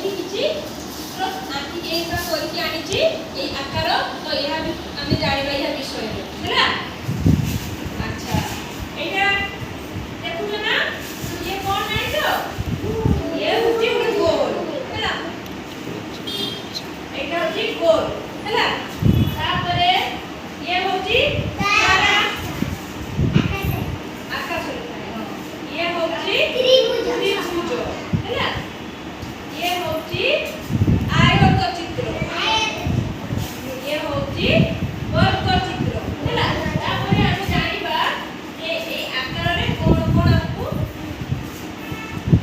ଏଇଠି କିଛି ଆଜି ଏଇଟା କରିକି ଆଣିଛି ଏଇ ଆକାର ତ ଏହା ଆମେ ଜାଣିବା ଏହା ବିଷୟରେ ହେଲା। ଆଚ୍ଛା ଏଇଟା ଦେଖୁଛ ନା ଇଏ କଣ ଜାଣିଛ ଇଏ ହଉଛି ଗୋଟେ ଗୋଲ ହେଲା ଏଇଟା ହଉଛି ଗୋଲ ହେଲା। ତାପରେ ଇଏ ହଉଛି ତାରା ଆକାଶରେ ଇଏ ହଉଛି ତ୍ରିଭୁଜ ହେଲା। ଇଏ ହଉଛି ଆୟତ ଚିତ୍ର ଇଏ ହଉଛି ବର୍ଗ ଚିତ୍ର ହେଲା। ତାପରେ ଆମେ ଜାଣିବା ଯେ ଏଇ ଆକାରରେ କଣ କଣ ଆମକୁ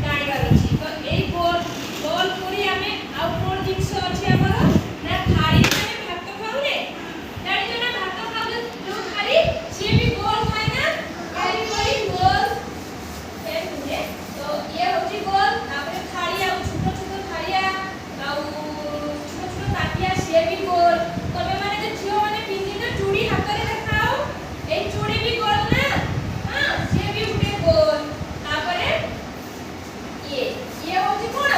ଜାଣିବାର ଅଛି। ତ ଏଇ ଗୋଲ ଗୋଲ କରି ଆମେ ଆଉ କଣ ଜିନିଷ ଅଛି ଆମର ନା ଥାଳି ଆମେ ଭାତ ଖାଉଲେ ଜାଣିଛ ନା ଭାତ ଖାଉଲେ ଯୋଉ ଥାଳି ସିଏ ବି ଗୋଲ ଥାଏ ନା ଥାଳି କରି ଗୋଲ ଏମିତି। ତ ଇଏ ହଉଛି ଗୋଲ ତାପରେ ଥାଳି ଆଉ ଛୋଟ ଛୋଟ ଥାଳିଆ ଆଉ ଛୋଟ ଛୋଟ ତାଟିଆ ସିଏ ବି ଗୋଲ। ତମେ ମାନେ ଯେ ଝିଅ ମାନେ ପିନ୍ଧିଛ ଚୁଡ଼ି ହାତରେ ଦେଖାও ଏଇ ଚୁଡ଼ି ବି ଗୋଲ ନା ହଁ ସିଏ ବି ଗୋଟେ ଗୋଲ। ତାପରେ ଇଏ ହଉଛି କଣ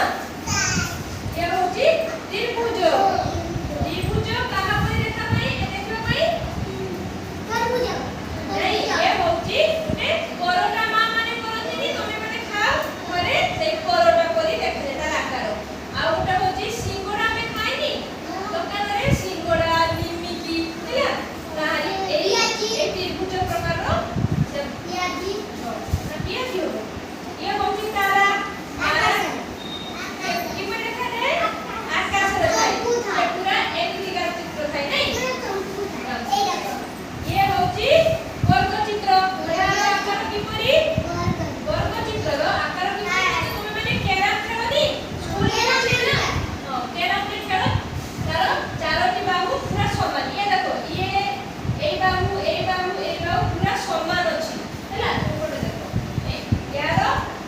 ଇଏ ହଉଛି ତ୍ରିଭୁଜ ତ୍ରିଭୁଜ କାହା ପରି ଦେଖା ପାଇଁ ଦେଖିବା ପାଇଁ ନାଇଁ ଇଏ ହଉଛି ଗୋଟେ ପରଟା ମା ମାନେ କରନ୍ତିନି ତମେ ମାନେ ଖାଅ ଘରେ ସେଇ ପରଟା ପରି ଦେଖାଯାଏ ତାର ଆକାର। ଆଉ ଗୋଟେ ହଉଛି ସିଙ୍ଗଡ଼ା ଆମେ ଖାଇନି ଦୋକାନରେ ସିଙ୍ଗଡ଼ା ନିମିକି ହେଲା ତାହାରି ଏଇ ତ୍ରିଭୁଜ ପ୍ରକାରର ପିଆଜି ହବ। ଇଏ ହଉଛି ତାରା କିପରି ଦେଖାଯାଏ ଆକାଶରେ ଥାଏ ସେ ପୁରା ଏମିତିକା ଚିତ୍ର ଥାଏ ନାଇଁ। ଇଏ ହଉଛି ବର୍ଗ ଚିତ୍ର ଏହାର ଆକାର କିପରି ବର୍ଗ ଚିତ୍ରର ଆକାର କିପରି ତମେ ମାନେ କ୍ୟାରମ ଖେଳନି ସ୍କୁଲରେ ଅଛି ନା ହଁ କ୍ୟାରମ ଖେଳ ତାର ଚାରୋଟି ବାହୁ ପୁରା ସମାନ। ଇଏ ଦେଖ ଇଏ ଏଇ ବାହୁ ପୁରା ସମାନ ଅଛି ହେଲା। ଗୋଟେ ଦେଖ ଏହାର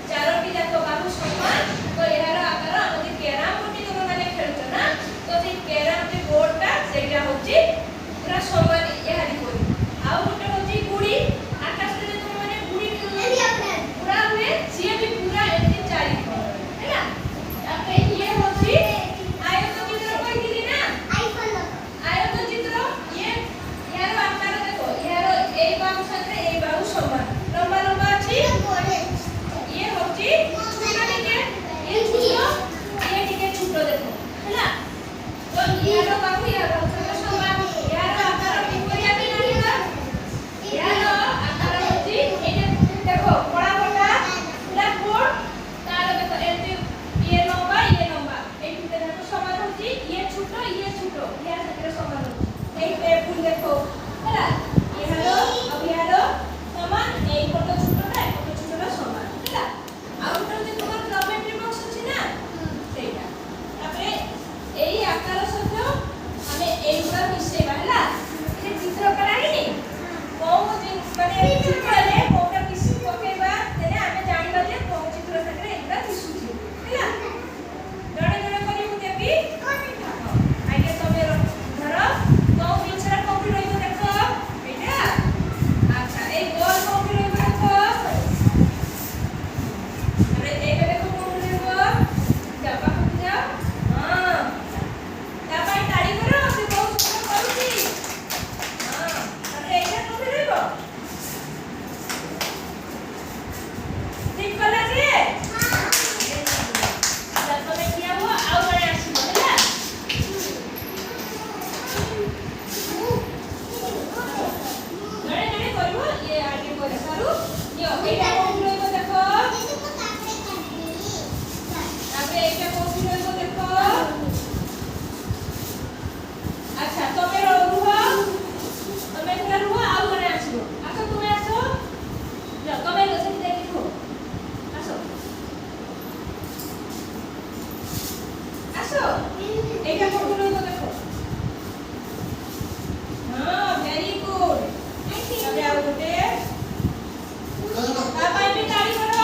ଚାରୋଟି ଯାକ ବାହୁ ସମାନ ତ ଏହାର ଆକାର ଆମେ କ୍ୟାରମ ବୋର୍ଡ ତମେ ମାନେ ଖେଳୁଛ ନା ତ ସେଇ କ୍ୟାରମ ଯେ ବୋର୍ଡଟା ସେଇଟା ହଉଛି ପୁରା ସମାନ ଏହାରି ପରି। ଆଉ ଗୋଟେ ହଉଛି ଗୁଡ଼ି ଆକାଶରେ ତମେ ମାନେ ଗୁଡ଼ି ପୁରା ହୁଏ ସିଏ ବି ପୁରା ଏମିତି ଚାଲିବ ହେଲା। ତାପରେ ଇଏ ହଉଛି ଆୟତ ଚିତ୍ର କହିଥିଲି ନା ଆୟତ ଚିତ୍ର ଏହାର ଆକାର ଦେଖ ଏହାର ଏଇ ବାହୁ ସାଙ୍ଗରେ ଏଇ ବାହୁ ସମାନ ଲମ୍ବା ଲମ୍ବା ଅଛି। ଇଏ ହଉଛି ଛୋଟ ଟିକେ ଇଏ ଟିକେ ଛୋଟ ଦେଖ ହେଲା। ତ ଏହାର ବାହୁ ସହିତ ସମାନ ଏହାର ଆକାର କିପରି ଆମେ ଜାଣିବା ଏହାର ଆକାର ହଉଛି ଏଇଟା ଦେଖ କଳା ପଟା ପୁରା ଗୋଲ ତାର ଦେଖ ଏମିତି ଇଏ ଲମ୍ବା ଏଇ ଦୁଇଟା ଯାକ ସମାନ ହଉଛି ଇଏ ଛୋଟ ୟା ସାଙ୍ଗରେ ସମାନ ହଉଛି। ଏଇ ଟେବୁଲ ଦେଖ ହେଲା ଏହାର ଆଉ ଏହାର ସମାନ ଏଇ ପଟ ଛୋଟଟା ସମାନ ହେଲା। ଆଉ ଗୋଟେ ହଉଛି ତୁମର ଜମେଟ୍ରି ବକ୍ସ ଅଛି ନା ସେଇଟା। ତାପରେ ଏଇ ଆକାର ସହିତ ଆମେ ଏଇଗୁଡ଼ା ମିଶେଇବା ହେଲା। ସେ ଚିତ୍ର କରାହେଇନି କୋଉ ମାନେ ଚିତ୍ରରେ କୋଉଟା ପକେଇବା ତେବେ ଆମେ ଜାଣିବା ଯେ କୋଉ ଚିତ୍ର ସାଙ୍ଗରେ ଏଇଗୁଡ଼ା ମିଶୁଛି ହେଲା। ଜଣେ ଜଣେ କରି ମୁଁ ଦେବି ଆଜ୍ଞା ତମେ ଧର କୋଉ ଜିନିଷଟା କୋଉଠି ରହିବ ଦେଖ ଏଇଟା। ଆଚ୍ଛା ଏଇ ଗୋଲ କୋଉଠି ରହିବ ଦେଖ ତାପରେ ଏଇଟା ଦେଖ କୋଉଠି ରହିବ ଯାଅ ପାଖକୁ ଯାଅ ହଁ ତା ପାଇଁ ତାଳି କର ସେ ବହୁତ ସୁନ୍ଦର କରୁଛି ହଁ। ତାପରେ ଏଇଟା କୋଉଠି ରହିବ ଠିକ କଲା ଯେ ତମେ ଠିଆ ହୁଅ ଆଉ ଜଣେ ଆସିବ ହେଲା। ଜଣେ ଜଣେ କରିବ ଇଏ ଆଗେ କରି ସାରୁ ନିଅ ଏଇଟା କୋଉଠି ରହିବ ଦେଖ ତାପରେ ଏଇଟା କୋଉଠି ରହିବ ଦେଖ। ଆଚ୍ଛା ତମେ ରୁହ ଆଉ ଜଣେ ଆସିବ ଆସ ତୁମେ ଆସ ଯାଅ ତମେ ସେଠି ଯାଇକି ରୁହ ଆସ ଏଇଟା କୋଉଠି ରହିବ ଦେଖ ହଁ ଭେରି ଗୁଡ। ତାପରେ ଆଉ ଗୋଟେ ତା ପାଇଁ ବି ତାଳି କର।